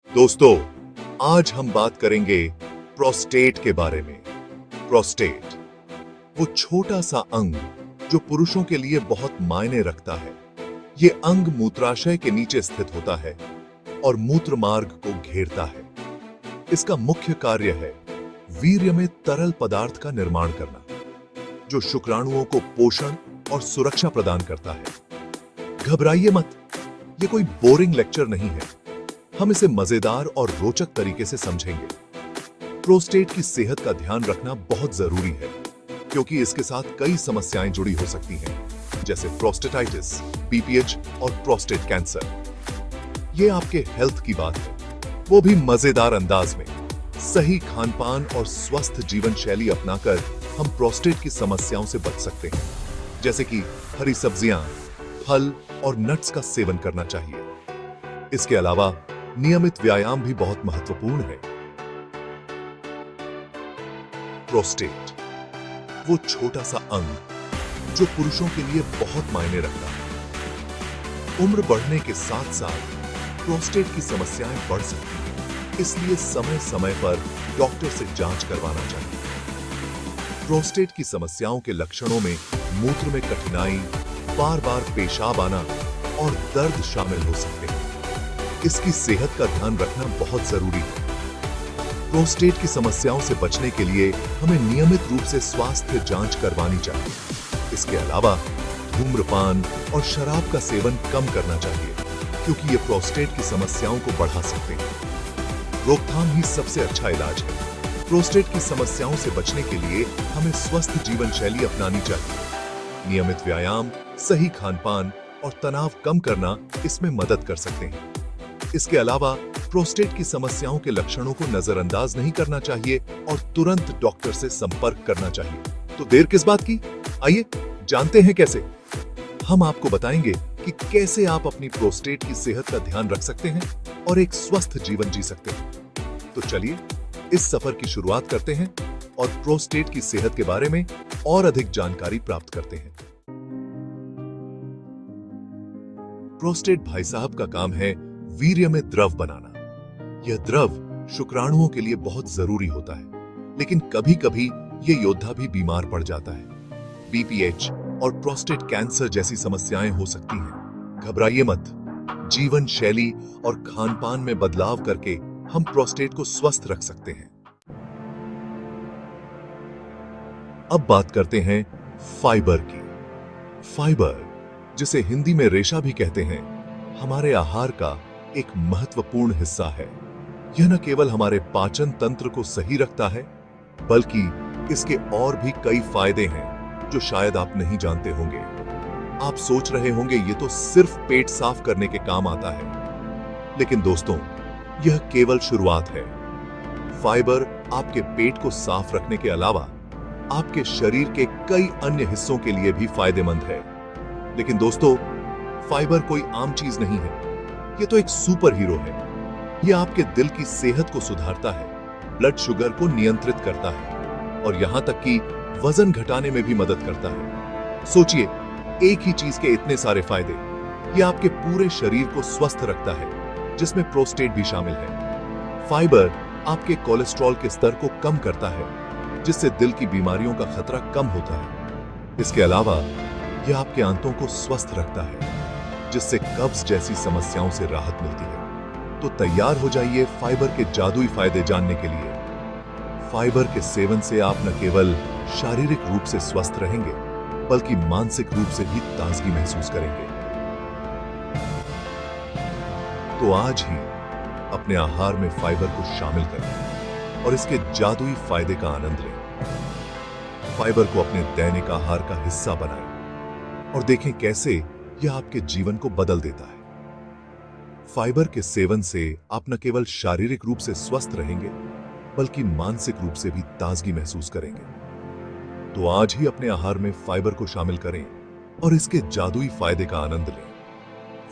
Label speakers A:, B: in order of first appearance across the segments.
A: दोस्तों, आज हम बात करेंगे प्रोस्टेट के बारे में। प्रोस्टेट वो छोटा सा अंग जो पुरुषों के लिए बहुत मायने रखता है। ये अंग मूत्राशय के नीचे स्थित होता है और मूत्र मार्ग को घेरता है। इसका मुख्य कार्य है वीर्य में तरल पदार्थ का निर्माण करना, जो शुक्राणुओं को पोषण और सुरक्षा प्रदान करता है। घबराइए मत, ये कोई बोरिंग लेक्चर नहीं है। हम इसे मजेदार और रोचक तरीके से समझेंगे। प्रोस्टेट की सेहत का ध्यान रखना बहुत जरूरी है, क्योंकि इसके साथ कई समस्याएं जुड़ी हो सकती हैं, जैसे प्रोस्टेटाइटिस, बीपीएच और प्रोस्टेट कैंसर। ये आपके हेल्थ की बात है, वो भी मजेदार अंदाज में। सही खानपान और स्वस्थ जीवन शैली अपनाकर हम प्रोस्टेट की समस्याओं से बच सकते हैं, जैसे कि हरी सब्जियां, फल और नट्स का सेवन करना चाहिए। इसके अलावा नियमित व्यायाम भी बहुत महत्वपूर्ण है। प्रोस्टेट वो छोटा सा अंग जो पुरुषों के लिए बहुत मायने रखता है। उम्र बढ़ने के साथ साथ प्रोस्टेट की समस्याएं बढ़ सकती हैं, इसलिए समय समय पर डॉक्टर से जांच करवाना चाहिए। प्रोस्टेट की समस्याओं के लक्षणों में मूत्र में कठिनाई, बार बार पेशाब आना और दर्द शामिल हो सकते हैं। इसकी सेहत का ध्यान रखना बहुत जरूरी है। प्रोस्टेट की समस्याओं से बचने के लिए हमें नियमित रूप से स्वास्थ्य जांच करवानी चाहिए। इसके अलावा धूम्रपान और शराब का सेवन कम करना चाहिए, क्योंकि ये प्रोस्टेट की समस्याओं को बढ़ा सकते हैं। रोकथाम ही सबसे अच्छा इलाज है। प्रोस्टेट की समस्याओं से बचने के लिए हमें स्वस्थ जीवन शैली अपनानी चाहिए। नियमित व्यायाम, सही खानपान और तनाव कम करना इसमें मदद कर सकते हैं। इसके अलावा प्रोस्टेट की समस्याओं के लक्षणों को नजरअंदाज नहीं करना चाहिए और तुरंत डॉक्टर से संपर्क करना चाहिए। तो देर किस बात की? आइए जानते हैं कैसे। हम आपको बताएंगे कि कैसे आप अपनी प्रोस्टेट की सेहत का ध्यान रख सकते हैं और एक स्वस्थ जीवन जी सकते हैं। तो चलिए इस सफर की शुरुआत करते हैं और प्रोस्टेट की सेहत के बारे में और अधिक जानकारी प्राप्त करते हैं। प्रोस्टेट भाई साहब का काम है वीर्य में द्रव बनाना। यह द्रव शुक्राणुओं के लिए बहुत जरूरी होता है, लेकिन कभी कभी यह योद्धा भी बीमार पड़ जाता है। बीपीएच और प्रोस्टेट कैंसर जैसी समस्याएं हो सकती हैं। घबराइए मत, जीवन शैली और खानपान में बदलाव करके हम प्रोस्टेट को स्वस्थ रख सकते हैं। अब बात करते हैं फाइबर की। फाइबर, जिसे हिंदी में रेशा भी कहते हैं, हमारे आहार का एक महत्वपूर्ण हिस्सा है। यह न केवल हमारे पाचन तंत्र को सही रखता है, बल्कि इसके और भी कई फायदे हैं जो शायद आप नहीं जानते होंगे। आप सोच रहे होंगे ये तो सिर्फ पेट साफ करने के काम आता है, लेकिन दोस्तों, यह केवल शुरुआत है। फाइबर आपके पेट को साफ रखने के अलावा आपके शरीर के कई अन्य हिस्सों के लिए भी फायदेमंद है। लेकिन दोस्तों, फाइबर कोई आम चीज नहीं है। ये तो एक सुपर हीरो है। ये आपके दिल की सेहत को सुधारता है, ब्लड शुगर को नियंत्रित करता है और यहां तक कि वजन घटाने में भी मदद करता है। सोचिए, एक ही चीज के इतने सारे फायदे। ये आपके पूरे शरीर को स्वस्थ रखता है, जिसमें प्रोस्टेट भी शामिल है। फाइबर आपके कोलेस्ट्रॉल के स्तर को कम करता है, जिससे दिल की बीमारियों का खतरा कम होता है। इसके अलावा यह आपके आंतों को स्वस्थ रखता है, जिससे कब्ज जैसी समस्याओं से राहत मिलती है। तो तैयार हो जाइए फाइबर के जादुई फायदे जानने के लिए। फाइबर के सेवन से आप न केवल शारीरिक रूप से स्वस्थ रहेंगे, बल्कि मानसिक रूप से भी ताजगी महसूस करेंगे। तो आज ही अपने आहार में फाइबर को शामिल करें और इसके जादुई फायदे का आनंद लें। फाइबर को अपने दैनिक आहार का हिस्सा बनाएं और देखें कैसे यह आपके जीवन को बदल देता है। फाइबर के सेवन से आप न केवल शारीरिक रूप से स्वस्थ रहेंगे, बल्कि मानसिक रूप से भी ताजगी महसूस करेंगे। तो आज ही अपने आहार में फाइबर को शामिल करें और इसके जादुई फायदे का आनंद लें।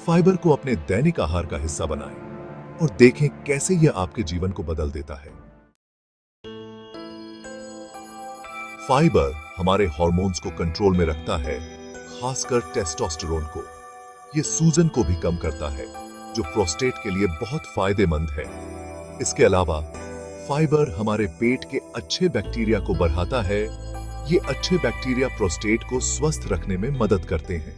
A: फाइबर को अपने दैनिक आहार का हिस्सा बनाएं और देखें कैसे यह आपके जीवन को बदल देता है। फाइबर हमारे हार्मोन्स को कंट्रोल में रखता है, खासकर टेस्टोस्टेरोन को। यह सूजन को भी कम करता है, जो प्रोस्टेट के लिए बहुत फायदेमंद है। इसके अलावा फाइबर हमारे पेट के अच्छे बैक्टीरिया को बढ़ाता है। ये अच्छे बैक्टीरिया प्रोस्टेट को स्वस्थ रखने में मदद करते हैं।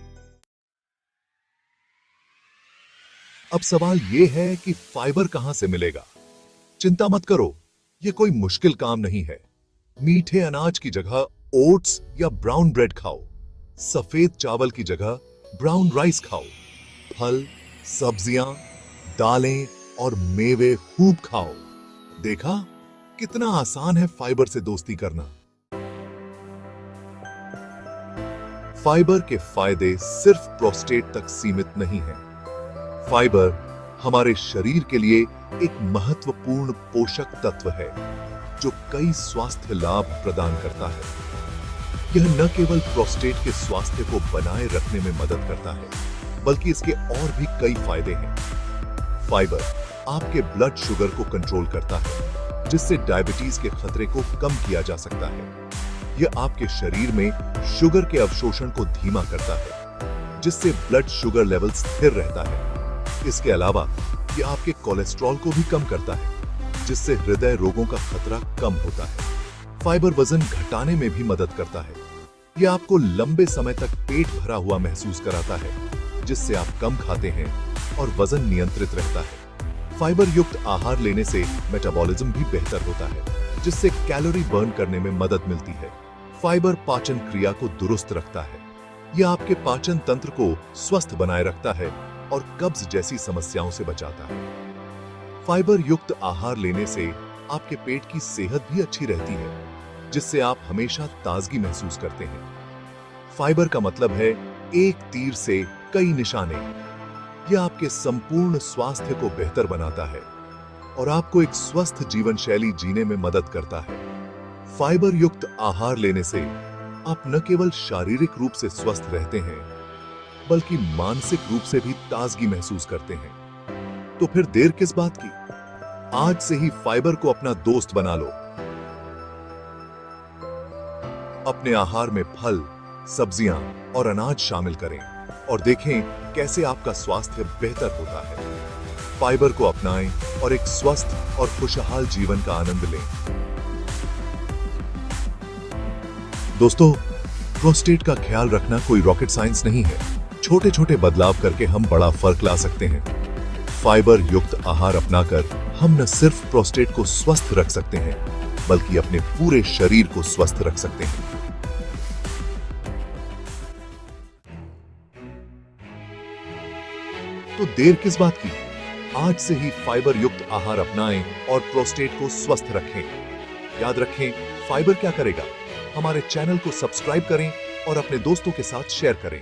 A: अब सवाल यह है कि फाइबर कहां से मिलेगा? चिंता मत करो, यह कोई मुश्किल काम नहीं है। मीठे अनाज की जगह ओट्स या ब्राउन ब्रेड खाओ। सफेद चावल की जगह ब्राउन राइस खाओ। फल, सब्जियां, दालें और मेवे खूब खाओ। देखा कितना आसान है फाइबर से दोस्ती करना। फाइबर के फायदे सिर्फ प्रोस्टेट तक सीमित नहीं हैं। फाइबर हमारे शरीर के लिए एक महत्वपूर्ण पोषक तत्व है जो कई स्वास्थ्य लाभ प्रदान करता है। यह न केवल प्रोस्टेट के स्वास्थ्य को बनाए रखने में मदद करता है, बल्कि इसके और भी कई फायदे हैं। फाइबर आपके ब्लड शुगर को कंट्रोल करता है, जिससे डायबिटीज के खतरे को कम किया जा सकता है। यह आपके शरीर में शुगर के अवशोषण को धीमा करता है, जिससे ब्लड शुगर लेवल स्थिर रहता है। इसके अलावा यह आपके कोलेस्ट्रॉल को भी कम करता है, जिससे हृदय रोगों का खतरा कम होता है। फाइबर वजन घटाने में भी मदद करता है। यह आपको लंबे समय तक पेट भरा हुआ महसूस कराता है, जिससे आप कम खाते हैं और वजन नियंत्रित रहता है। फाइबर युक्त आहार लेने से मेटाबॉलिज्म भी बेहतर होता है, जिससे कैलोरी बर्न करने में मदद मिलती है। फाइबर पाचन क्रिया को दुरुस्त रखता है। यह आपके पाचन तंत्र को स्वस्थ बनाए रखता है और कब्ज जैसी समस्याओं से बचाता है। फाइबर युक्त आहार लेने से आपके पेट की सेहत भी अच्छी रहती है, जिससे आप हमेशा ताजगी महसूस करते हैं। फाइबर का मतलब है एक तीर से कई निशाने। यह आपके संपूर्ण स्वास्थ्य को बेहतर बनाता है और आपको एक स्वस्थ जीवन शैली जीने में मदद करता है। फाइबर युक्त आहार लेने से आप न केवल शारीरिक रूप से स्वस्थ रहते हैं, बल्कि मानसिक रूप से भी ताजगी महसूस करते हैं। तो फिर देर किस बात की? आज से ही फाइबर को अपना दोस्त बना लो। अपने आहार में फल, सब्जियां और अनाज शामिल करें और देखें कैसे आपका स्वास्थ्य बेहतर होता है। फाइबर को अपनाएं और एक स्वस्थ और खुशहाल जीवन का आनंद लें। दोस्तों, प्रोस्टेट का ख्याल रखना कोई रॉकेट साइंस नहीं है। छोटे छोटे बदलाव करके हम बड़ा फर्क ला सकते हैं। फाइबर युक्त आहार अपनाकर हम न सिर्फ प्रोस्टेट को स्वस्थ रख सकते हैं, बल्कि अपने पूरे शरीर को स्वस्थ रख सकते हैं। तो देर किस बात की? आज से ही फाइबर युक्त आहार अपनाएं और प्रोस्टेट को स्वस्थ रखें। याद रखें, फाइबर क्या करेगा? हमारे चैनल को सब्सक्राइब करें और अपने दोस्तों के साथ शेयर करें।